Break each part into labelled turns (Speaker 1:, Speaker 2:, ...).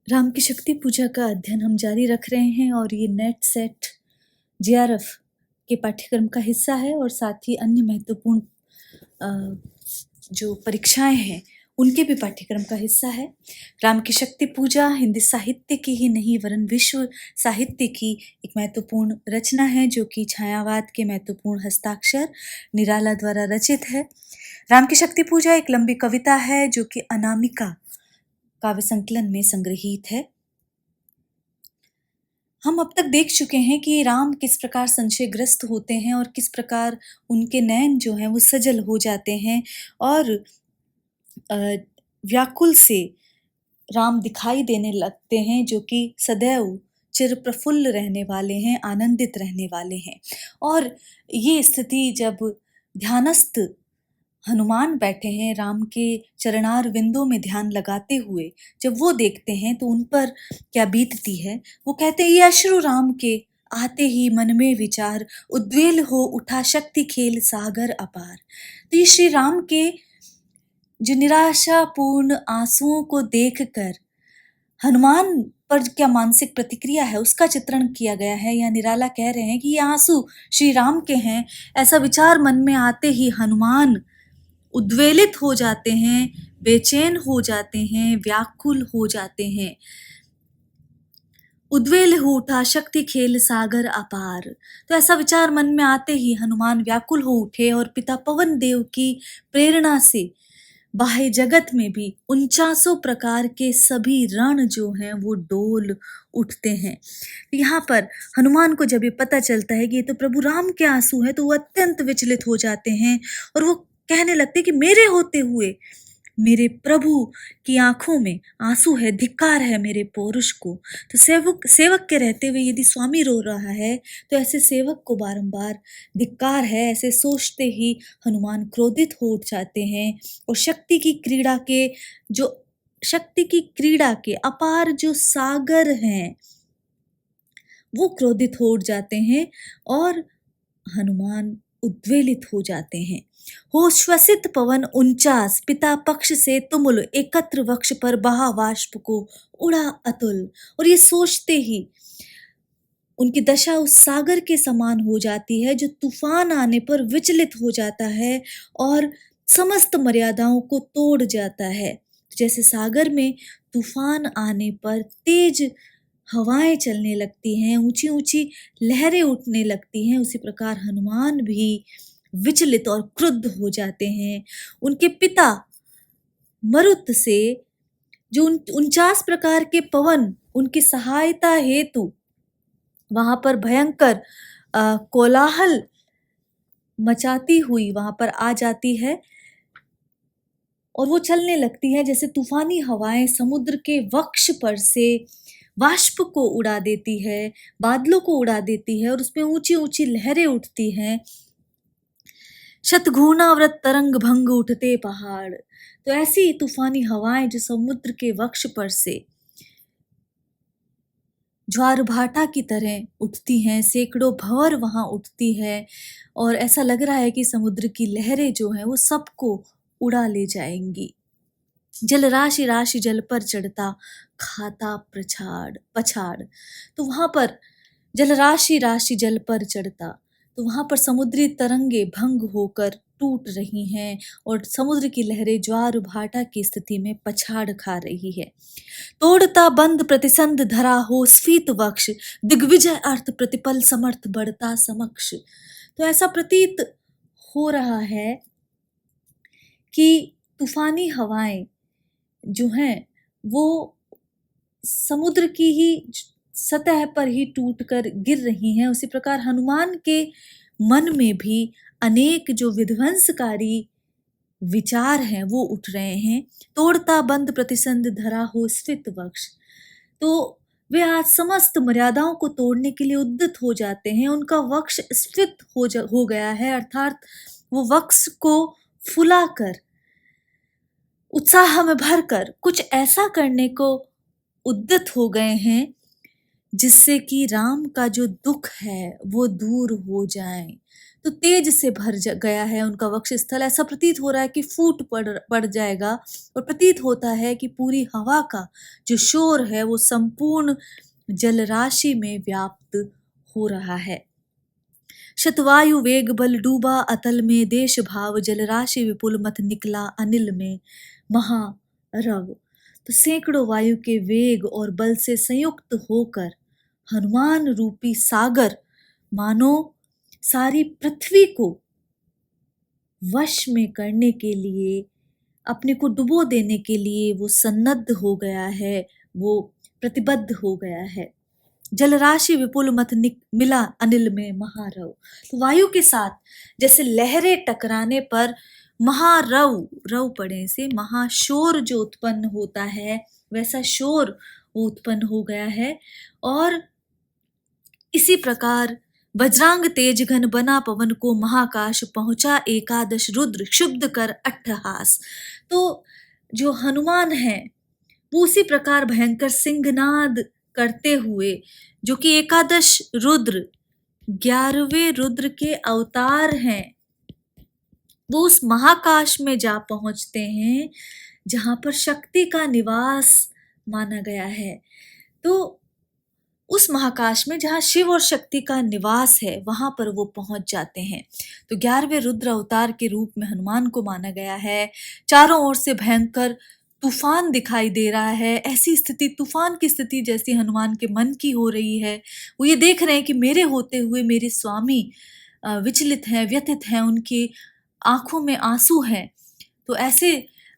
Speaker 1: राम की शक्ति पूजा का अध्ययन हम जारी रख रहे हैं और ये नेट सेट जेआरएफ के पाठ्यक्रम का हिस्सा है और साथ ही अन्य महत्वपूर्ण जो परीक्षाएं हैं उनके भी पाठ्यक्रम का हिस्सा है। राम की शक्ति पूजा हिंदी साहित्य की ही नहीं वरन विश्व साहित्य की एक महत्वपूर्ण रचना है जो कि छायावाद के महत्वपूर्ण हस्ताक्षर निराला द्वारा रचित है। राम की शक्ति पूजा एक लंबी कविता है जो कि अनामिका काव्य संकलन में संग्रहित है। हम अब तक देख चुके हैं कि राम किस प्रकार संशयग्रस्त होते हैं और किस प्रकार उनके नयन जो हैं वो सजल हो जाते हैं और व्याकुल से राम दिखाई देने लगते हैं जो कि सदैव चिर प्रफुल्ल रहने वाले हैं, आनंदित रहने वाले हैं। और ये स्थिति जब ध्यानस्थ हनुमान बैठे हैं राम के चरणार विंदों में ध्यान लगाते हुए, जब वो देखते हैं तो उन पर क्या बीतती है। वो कहते हैं ये अश्रु राम के आते ही मन में विचार, उद्वेल हो उठा शक्ति खेल सागर अपार। तो ये श्री राम के जो निराशापूर्ण आंसुओं को देखकर हनुमान पर क्या मानसिक प्रतिक्रिया है उसका चित्रण किया गया है। या निराला कह रहे हैं कि ये आंसू श्री राम के हैं। ऐसा विचार मन में आते ही हनुमान उद्वेलित हो जाते हैं, बेचैन हो जाते हैं, व्याकुल हो जाते हैं। उद्वेल हो उठा शक्ति खेल सागर अपार। तो ऐसा विचार मन में आते ही हनुमान व्याकुल हो उठे और पिता पवन देव की प्रेरणा से बाह्य जगत में भी 49 प्रकार के सभी रण जो हैं वो डोल उठते हैं। यहाँ पर हनुमान को जब ये पता चलता है कि ये तो प्रभु राम के आंसू हैं तो वो अत्यंत विचलित हो जाते हैं और वो कहने लगते कि मेरे होते हुए मेरे प्रभु की आंखों में आंसू है, धिक्कार है मेरे पौरुष को। तो सेवक के रहते हुए यदि स्वामी रो रहा है तो ऐसे सेवक को बारंबार धिक्कार है। ऐसे सोचते ही हनुमान क्रोधित हो उठ जाते हैं और शक्ति की क्रीड़ा के अपार जो सागर हैं वो क्रोधित हो उठ जाते हैं और हनुमान उद्वेलित हो जाते हैं। हो श्वसित पवन 49 पिता पक्ष से तुमुल, एकत्र वक्ष पर बहा वाष्प को उड़ा अतुल। और ये सोचते ही उनकी दशा उस सागर के समान हो जाती है जो तूफान आने पर विचलित हो जाता है और समस्त मर्यादाओं को तोड़ जाता है। जैसे सागर में तूफान आने पर तेज हवाएं चलने लगती हैं, ऊंची ऊंची लहरें उठने लगती हैं, उसी प्रकार हनुमान भी विचलित और क्रुद्ध हो जाते हैं। उनके पिता मरुत से जो 49 प्रकार के पवन उनकी सहायता हेतु वहां पर भयंकर कोलाहल मचाती हुई वहां पर आ जाती है और वो चलने लगती है जैसे तूफानी हवाएं समुद्र के वक्ष पर से वाष्प को उड़ा देती है, बादलों को उड़ा देती है और उसमें ऊंची ऊंची लहरें उठती हैं। शतघूर्णाव्रत तरंग भंग उठते पहाड़। तो ऐसी तूफानी हवाएं जो समुद्र के वक्ष पर से ज्वार भाटा की तरह उठती हैं, सैकड़ों भंवर वहां उठती है और ऐसा लग रहा है कि समुद्र की लहरें जो हैं वो सबको उड़ा ले जाएंगी। जल राशि राशि जल पर चढ़ता खाता पछाड़। तो वहां पर जल राशि राशि जल पर चढ़ता, तो वहां पर समुद्री तरंगे भंग होकर टूट रही हैं और समुद्र की लहरें ज्वार भाटा की स्थिति में पछाड़ खा रही है। तोड़ता बंद प्रतिसंध धरा हो स्फीत वक्ष, दिग्विजय अर्थ प्रतिपल समर्थ बढ़ता समक्ष। तो ऐसा प्रतीत हो रहा है कि तूफानी हवाएं जो हैं वो समुद्र की ही सतह पर ही टूटकर गिर रही हैं। उसी प्रकार हनुमान के मन में भी अनेक जो विध्वंसकारी विचार हैं वो उठ रहे हैं। तोड़ता बंद प्रतिसंध धरा हो स्फीत वक्ष, तो वे आज समस्त मर्यादाओं को तोड़ने के लिए उद्यत हो जाते हैं। उनका वक्ष स्फीत हो गया है, अर्थात वो वक्ष को फुलाकर उत्साह में भरकर कुछ ऐसा करने को उद्यत हो गए हैं जिससे कि राम का जो दुख है वो दूर हो जाए। तो तेज से गया है उनका वक्षस्थल। ऐसा प्रतीत हो रहा है कि फूट पड़ जाएगा, और प्रतीत होता है कि पूरी हवा का जो शोर है वो संपूर्ण जलराशि में व्याप्त हो रहा है। शतवायु वेग बल डूबा अतल में, देश भाव जलराशि विपुल मत निकला अनिल में महारव। तो सैकड़ों वायु के वेग और बल से संयुक्त होकर हनुमान रूपी सागर मानो सारी पृथ्वी को वश में करने के लिए, अपने को डुबो देने के लिए वो सन्नद्ध हो गया है, वो प्रतिबद्ध हो गया है। जलराशि विपुल मत मिला अनिल में महारव। तो वायु के साथ जैसे लहरें टकराने पर महारव, रव पड़े से महाशोर जो उत्पन्न होता है, वैसा शोर उत्पन्न हो गया है। और इसी प्रकार वज्रांग तेज घन बना पवन को, महाकाश पहुंचा एकादश रुद्र क्षुब्ध कर अट्टहास। तो जो हनुमान है वो उसी प्रकार भयंकर सिंहनाद करते हुए, जो कि एकादश रुद्र 11वें रुद्र के अवतार हैं, वो उस महाकाश में जा पहुंचते हैं जहां पर शक्ति का निवास माना गया है। तो उस महाकाश में जहां शिव और शक्ति का निवास है वहां पर वो पहुंच जाते हैं। तो 11वें रुद्र अवतार के रूप में हनुमान को माना गया है। चारों ओर से भयंकर तूफान दिखाई दे रहा है। ऐसी स्थिति, तूफान की स्थिति जैसी हनुमान के मन की हो रही है। वो ये देख रहे हैं कि मेरे होते हुए मेरे स्वामी विचलित हैं, व्यथित हैं, उनकी आंखों में आंसू हैं। तो ऐसे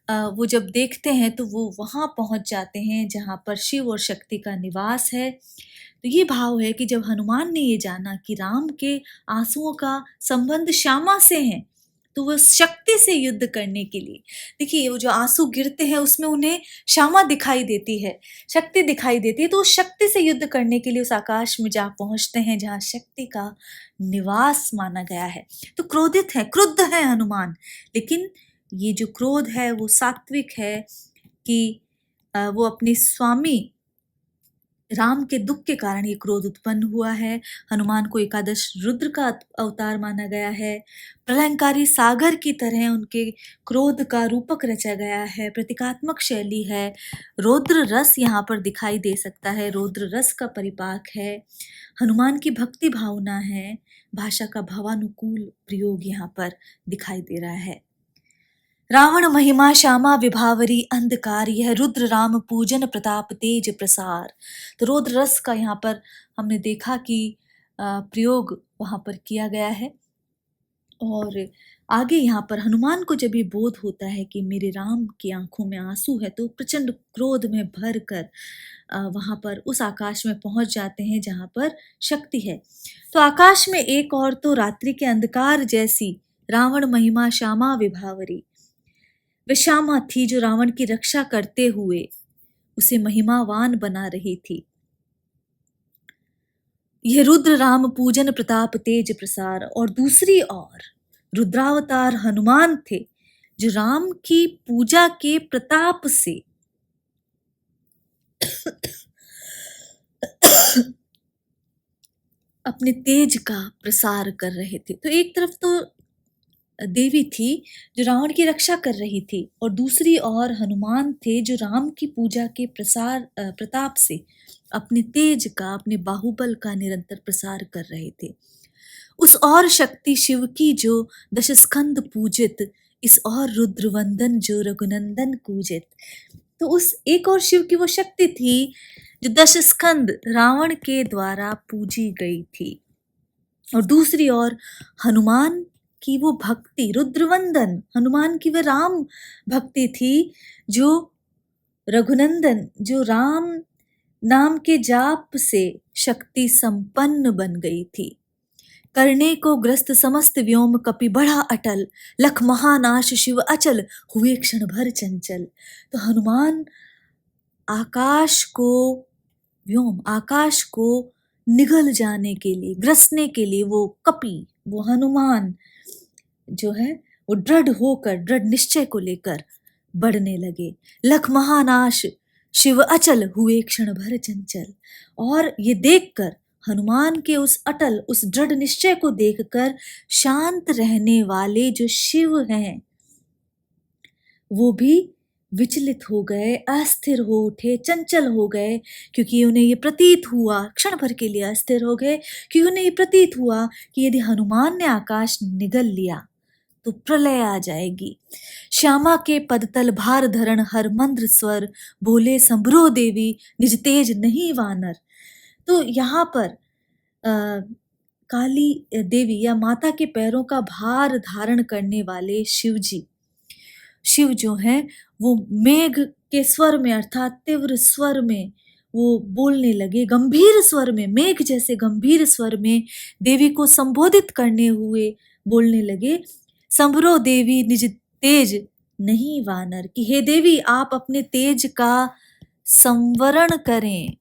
Speaker 1: वो जब देखते हैं तो वो वहां पहुंच जाते हैं जहां पर शिव और शक्ति का निवास है। तो ये भाव है कि जब हनुमान ने ये जाना कि राम के आंसुओं का संबंध श्यामा से है, तो वो शक्ति से युद्ध करने के लिए, देखिए वो जो आंसू गिरते हैं उसमें उन्हें श्यामा दिखाई देती है, शक्ति दिखाई देती है। तो उस शक्ति से युद्ध करने के लिए उस आकाश में जा पहुंचते हैं जहां शक्ति का निवास माना गया है। तो क्रोधित है, क्रुद्ध है हनुमान, लेकिन ये जो क्रोध है वो सात्विक है कि वो अपने स्वामी राम के दुख के कारण ये क्रोध उत्पन्न हुआ है। हनुमान को एकादश रुद्र का अवतार माना गया है। प्रलयंकारी सागर की तरह उनके क्रोध का रूपक रचा गया है। प्रतीकात्मक शैली है। रौद्र रस यहाँ पर दिखाई दे सकता है, रौद्र रस का परिपाक है। हनुमान की भक्ति भावना है। भाषा का भावानुकूल प्रयोग यहाँ पर दिखाई दे रहा है। रावण महिमा श्यामा विभावरी अंधकार, यह रुद्र राम पूजन प्रताप तेज प्रसार। तो रौद्र रस का यहाँ पर हमने देखा कि प्रयोग वहां पर किया गया है। और आगे यहाँ पर हनुमान को जब ये बोध होता है कि मेरे राम की आंखों में आंसू है, तो प्रचंड क्रोध में भर कर वहां पर उस आकाश में पहुंच जाते हैं जहां पर शक्ति है। तो आकाश में एक और तो रात्रि के अंधकार जैसी रावण महिमा श्यामा विभावरी, वे श्यामा थी जो रावण की रक्षा करते हुए उसे महिमावान बना रही थी। यह रुद्र राम पूजन प्रताप तेज प्रसार, और दूसरी ओर रुद्रावतार हनुमान थे जो राम की पूजा के प्रताप से अपने तेज का प्रसार कर रहे थे। तो एक तरफ तो देवी थी जो रावण की रक्षा कर रही थी, और दूसरी ओर हनुमान थे जो राम की पूजा के प्रताप से अपने तेज का, अपने बाहुबल का निरंतर प्रसार कर रहे थे। उस और शक्ति शिव की जो दशस्कंद पूजित, इस और रुद्रवंदन जो रघुनंदन पूजित। तो उस एक और शिव की वो शक्ति थी जो दशस्कंद रावण के द्वारा पूजी गई थी, और दूसरी ओर हनुमान की वो भक्ति, रुद्रवंदन, हनुमान की वह राम भक्ति थी जो रघुनंदन, जो राम नाम के जाप से शक्ति संपन्न बन गई थी। करने को ग्रस्त समस्त व्योम कपि बढ़ा अटल, लख महानाश शिव अचल हुए क्षण भर चंचल। तो हनुमान आकाश को, व्योम आकाश को निगल जाने के लिए, ग्रसने के लिए, वो कपि, वो हनुमान जो है वो दृढ़ होकर, दृढ़ निश्चय को लेकर बढ़ने लगे। लख महानाश शिव अचल हुए क्षण भर चंचल। और ये देखकर हनुमान के उस अटल, उस दृढ़ निश्चय को देखकर शांत रहने वाले जो शिव हैं वो भी विचलित हो गए, अस्थिर हो उठे, चंचल हो गए, क्योंकि उन्हें ये प्रतीत हुआ, क्षण भर के लिए अस्थिर हो गए, क्योंकि उन्हें ये प्रतीत हुआ कि यदि हनुमान ने आकाश निगल लिया तो प्रलय आ जाएगी। श्यामा के पदतल भार धरण हर मंद्र स्वर, बोले संभरो देवी निज तेज नहीं वानर। तो यहाँ पर काली देवी या माता के पैरों का भार धारण करने वाले शिव जो हैं वो मेघ के स्वर में अर्थात तीव्र स्वर में वो बोलने लगे, गंभीर स्वर में, मेघ जैसे गंभीर स्वर में देवी को संबोधित करने हुए बोलने लगे, संभरो देवी निज तेज नहीं वानर, कि हे देवी आप अपने तेज का संवरण करें।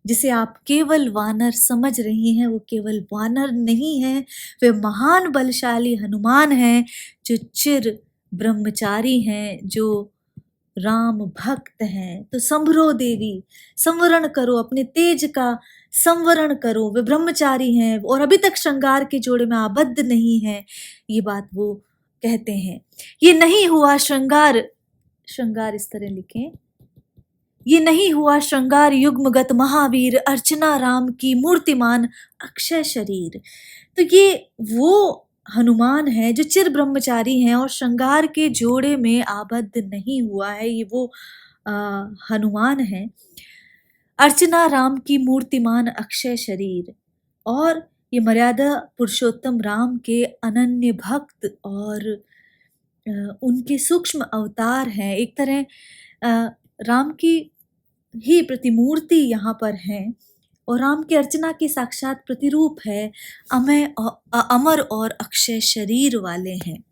Speaker 1: जिसे आप केवल वानर समझ रही हैं वो केवल वानर नहीं है, वे महान बलशाली हनुमान हैं जो चिर ब्रह्मचारी हैं, जो राम भक्त हैं। तो संभरो देवी, संवरण करो, अपने तेज का संवरण करो। वे ब्रह्मचारी हैं और अभी तक श्रृंगार के जोड़े में आबद्ध नहीं है, ये बात वो कहते हैं। ये नहीं हुआ श्रृंगार, श्रृंगार इस तरह लिखें, ये नहीं हुआ श्रृंगार युग्मगत महावीर, अर्चना राम की मूर्तिमान अक्षय शरीर। तो ये वो हनुमान है जो चिर ब्रह्मचारी हैं और श्रृंगार के जोड़े में आबद्ध नहीं हुआ है, ये वो हनुमान है। अर्चना राम की मूर्तिमान अक्षय शरीर, और ये मर्यादा पुरुषोत्तम राम के अनन्य भक्त और उनके सूक्ष्म अवतार हैं। एक तरह राम की ही प्रतिमूर्ति यहाँ पर है और राम की अर्चना की साक्षात प्रतिरूप है, अमर और अक्षय शरीर वाले हैं।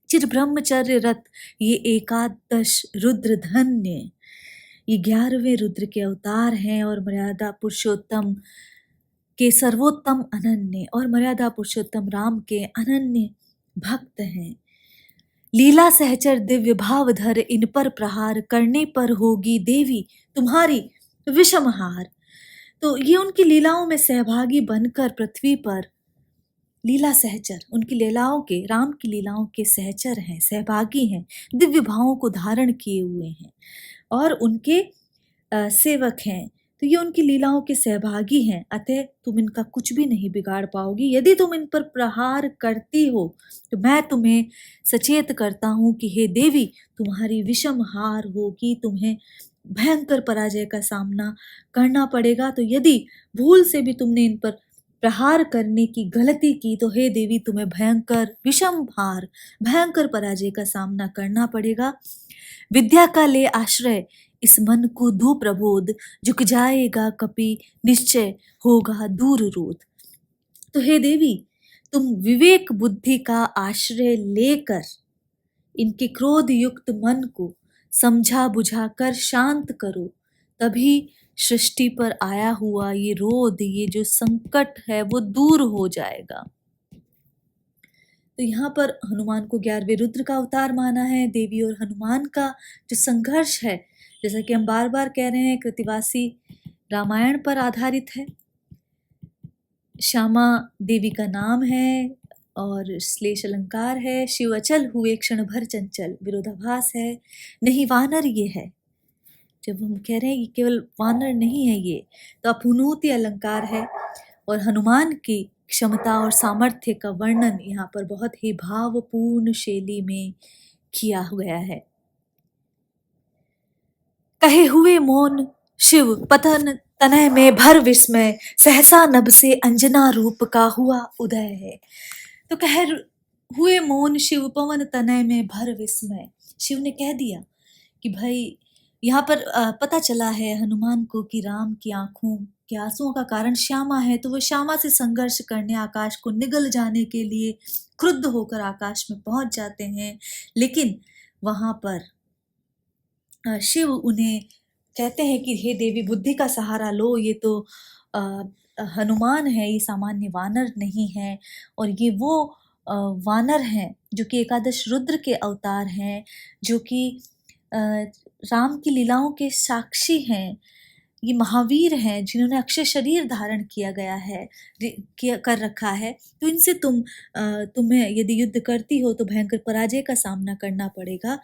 Speaker 1: चिर ब्रह्मचर्य रत ये एकादश रुद्र धन्य, ये 11वें रुद्र के अवतार हैं और मर्यादा पुरुषोत्तम के सर्वोत्तम अनन्य और मर्यादा पुरुषोत्तम राम के अनन्य भक्त हैं। लीला सहचर दिव्य भाव धर, इन पर प्रहार करने पर होगी देवी तुम्हारी विषम हार। तो ये उनकी लीलाओं में सहभागी बनकर पृथ्वी पर लीला सहचर, उनकी लीलाओं के, राम की लीलाओं के सहचर हैं, सहभागी हैं, दिव्य भावों को धारण किए हुए हैं और उनके सेवक हैं। तो ये उनकी लीलाओं के सहभागी हैं, अतः तुम इनका कुछ भी नहीं बिगाड़ पाओगी। यदि तुम इन पर प्रहार करती हो तो मैं तुम्हें सचेत करता हूँ कि हे देवी तुम्हारी विषम हार होगी, तुम्हें भयंकर पराजय का सामना करना पड़ेगा। तो यदि भूल से भी तुमने इन पर प्रहार करने की गलती की तो हे देवी तुम्हें भयंकर विषम हार, भयंकर पराजय का सामना करना पड़ेगा। विद्या का ले आश्रय, इस मन को दो प्रबोध, झुक जाएगा कपि निश्चय होगा दूर रोध। तो हे देवी तुम विवेक बुद्धि का आश्रय लेकर इनके क्रोध युक्त मन को समझा बुझा कर शांत करो, तभी सृष्टि पर आया हुआ ये रोध, ये जो संकट है वो दूर हो जाएगा। तो यहाँ पर हनुमान को 11वें रुद्र का अवतार माना है। देवी और हनुमान का जो संघर्ष है, जैसा कि हम बार बार कह रहे हैं, कृतिवासी रामायण पर आधारित है। श्यामा देवी का नाम है और श्लेष अलंकार है। शिव अचल हुए क्षण भर चंचल, विरोधाभास है, नहीं वानर ये है। जब हम कह रहे हैं कि केवल वानर नहीं है ये, तो अपुनूति अलंकार है और हनुमान की क्षमता और सामर्थ्य का वर्णन यहाँ पर बहुत ही भावपूर्ण शैली में किया गया है। कहे हुए मौन शिव पतन तनय में भर विस्मय, सहसा नभ से अंजना रूप का हुआ उदय है। तो कहे हुए मौन शिव पवन तनय में भर विस्मय, शिव ने कह दिया कि भाई यहाँ पर पता चला है हनुमान को कि राम की आंखों के आंसुओं का कारण श्यामा है, तो वो श्यामा से संघर्ष करने आकाश को निगल जाने के लिए क्रुद्ध होकर आकाश में पहुंच जाते हैं। लेकिन वहां पर शिव उन्हें कहते हैं कि हे देवी बुद्धि का सहारा लो, ये तो हनुमान है, ये सामान्य वानर नहीं है और ये वो वानर हैं जो कि एकादश रुद्र के अवतार हैं, जो कि राम की लीलाओं के साक्षी हैं, ये महावीर हैं जिन्होंने अक्षय शरीर धारण किया गया है, किया कर रखा है, तो इनसे तुम्हें यदि युद्ध करती हो तो भयंकर पराजय का सामना करना पड़ेगा।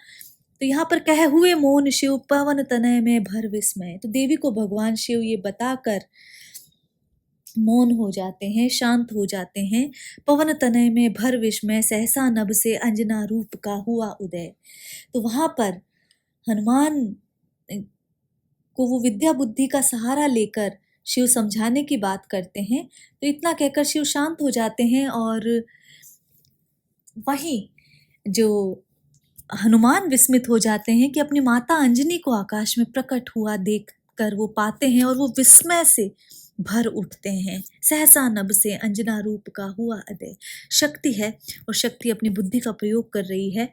Speaker 1: तो यहाँ पर कहे हुए मौन शिव पवन तनय में भर विस्मय, तो देवी को भगवान शिव ये बताकर मौन हो जाते हैं, शांत हो जाते हैं। पवन तनय में भर विस्मय, सहसा नभ से अंजना रूप का हुआ उदय। तो वहां पर हनुमान को वो विद्या बुद्धि का सहारा लेकर शिव समझाने की बात करते हैं। तो इतना कहकर शिव शांत हो जाते हैं और वहीं जो हनुमान विस्मित हो जाते हैं कि अपनी माता अंजनी को आकाश में प्रकट हुआ देखकर वो पाते हैं और वो विस्मय से भर उठते हैं। सहसा नभ से अंजना रूप का हुआ अदय। शक्ति है और शक्ति अपनी बुद्धि का प्रयोग कर रही है।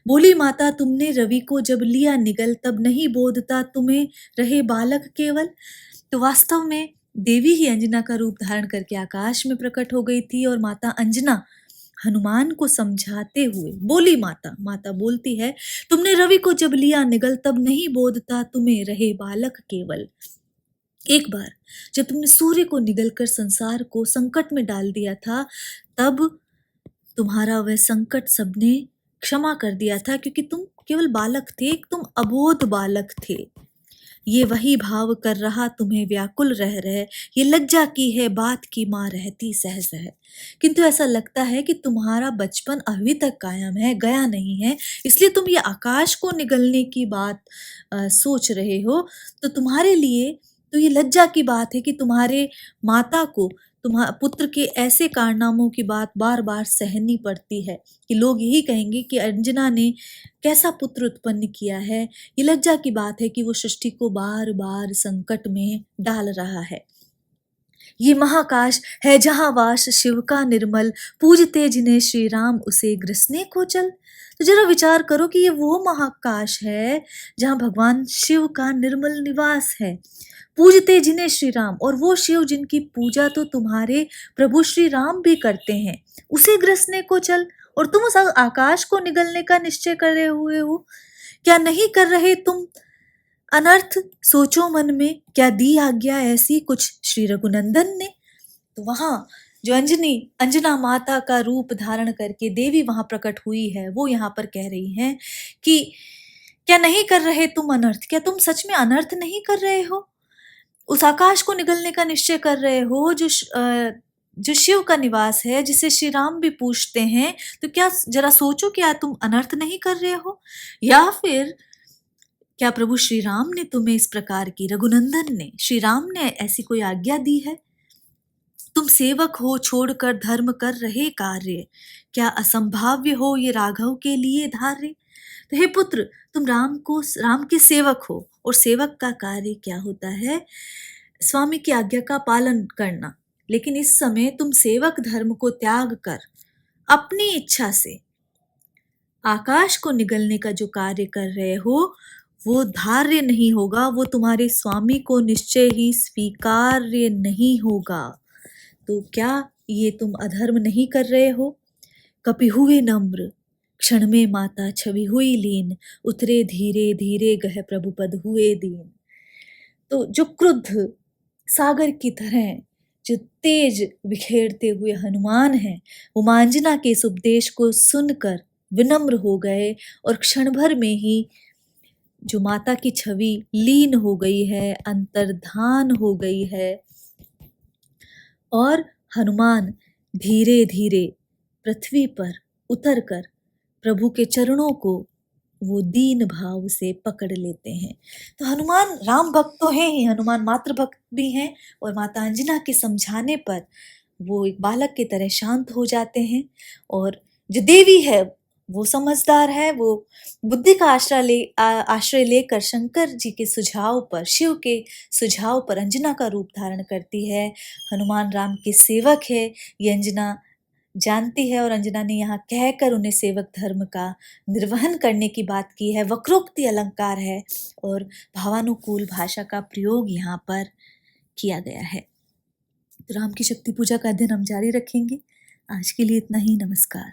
Speaker 1: बोली माता तुमने रवि को जब लिया निगल, तब नहीं बोधता तुम्हें रहे बालक केवल। तो वास्तव में देवी ही अंजना का रूप धारण करके आकाश में प्रकट हो गई थी और माता अंजना हनुमान को समझाते हुए बोली माता बोलती है, तुमने रवि को जब लिया निगल, तब नहीं बोधता तुम्हें रहे बालक केवल। एक बार जब तुमने सूर्य को निगलकर संसार को संकट में डाल दिया था, तब तुम्हारा वह संकट सबने क्षमा कर दिया था, क्योंकि तुम केवल बालक थे, एक तुम अबोध बालक थे। ये वही भाव कर रहा तुम्हें व्याकुल रह रहे, ये लज्जा की है बात की माँ रहती सहज है। किंतु ऐसा लगता है कि तुम्हारा बचपन अभी तक कायम है, गया नहीं है, इसलिए तुम ये आकाश को निगलने की बात सोच रहे हो। तो तुम्हारे लिए तो ये लज्जा की बात है कि तुम्हारे माता को तुम्हारे पुत्र के ऐसे कारनामों की बात बार बार सहनी पड़ती है कि लोग यही कहेंगे कि अंजना ने कैसा पुत्र उत्पन्न किया है। ये लज्जा की बात है कि वो सृष्टि को बार बार संकट में डाल रहा है। ये महाकाश है जहाँ वास शिव का निर्मल, पूजते जिन्हें श्री राम उसे ग्रसने को चल। तो जरा विचार करो कि ये वो महाकाश है जहाँ भगवान शिव का निर्मल निवास है। पूजते जिन्हें श्री राम, और वो शिव जिनकी पूजा तो तुम्हारे प्रभु श्री राम भी करते हैं, उसे ग्रसने को चल। और तुम उस आकाश को निगलने का निश्चय करे हुए हो, क्या नहीं कर रहे तुम अनर्थ? सोचो मन में, क्या दी आज्ञा ऐसी कुछ श्री रघुनंदन ने। तो वहां जो अंजना माता का रूप धारण करके देवी वहां प्रकट हुई है, वो यहाँ पर कह रही हैं कि क्या नहीं कर रहे तुम अनर्थ? क्या तुम सच में अनर्थ नहीं कर रहे हो? उस आकाश को निगलने का निश्चय कर रहे हो जो शिव का निवास है, जिसे श्री राम भी पूछते हैं। तो क्या जरा सोचो, क्या तुम अनर्थ नहीं कर रहे हो? या फिर क्या प्रभु श्री राम ने तुम्हें इस प्रकार की, रघुनंदन ने, श्री राम ने ऐसी कोई आज्ञा दी है? तुम सेवक हो छोड़कर धर्म कर रहे कार्य, क्या असंभाव्य हो ये राघव के लिए धार्य। तो हे पुत्र, तुम राम के सेवक हो, और सेवक का कार्य क्या होता है? स्वामी की आज्ञा का पालन करना। लेकिन इस समय तुम सेवक धर्म को त्याग कर अपनी इच्छा से आकाश को निगलने का जो कार्य कर रहे हो, वो धार्य नहीं होगा, वो तुम्हारे स्वामी को निश्चय ही स्वीकार्य नहीं होगा। तो क्या ये तुम अधर्म नहीं कर रहे हो? कपि हुए नम्र, क्षण में माता छवि हुई लीन, उतरे धीरे धीरे गह प्रभु पद हुए दीन। तो जो क्रुद्ध सागर की तरह जो तेज बिखेरते हुए हनुमान हैं, वो मां अंजना के इस उपदेश को सुनकर विनम्र हो गए और क्षण भर में ही जो माता की छवि लीन हो गई है, अंतर्धान हो गई है, और हनुमान धीरे धीरे पृथ्वी पर उतरकर प्रभु के चरणों को वो दीन भाव से पकड़ लेते हैं। तो हनुमान राम भक्त तो हैं ही, हनुमान मातृ भक्त भी हैं, और माता अंजना के समझाने पर वो एक बालक की तरह शांत हो जाते हैं। और जो देवी है वो समझदार है, वो बुद्धि का आश्रय लेकर शंकर जी के सुझाव पर, शिव के सुझाव पर अंजना का रूप धारण करती है। हनुमान राम के सेवक है, ये अंजना जानती है, और अंजना ने यहाँ कहकर उन्हें सेवक धर्म का निर्वहन करने की बात की है। वक्रोक्ति अलंकार है और भावानुकूल भाषा का प्रयोग यहाँ पर किया गया है। तो राम की शक्ति पूजा का अध्ययन हम जारी रखेंगे। आज के लिए इतना ही। नमस्कार।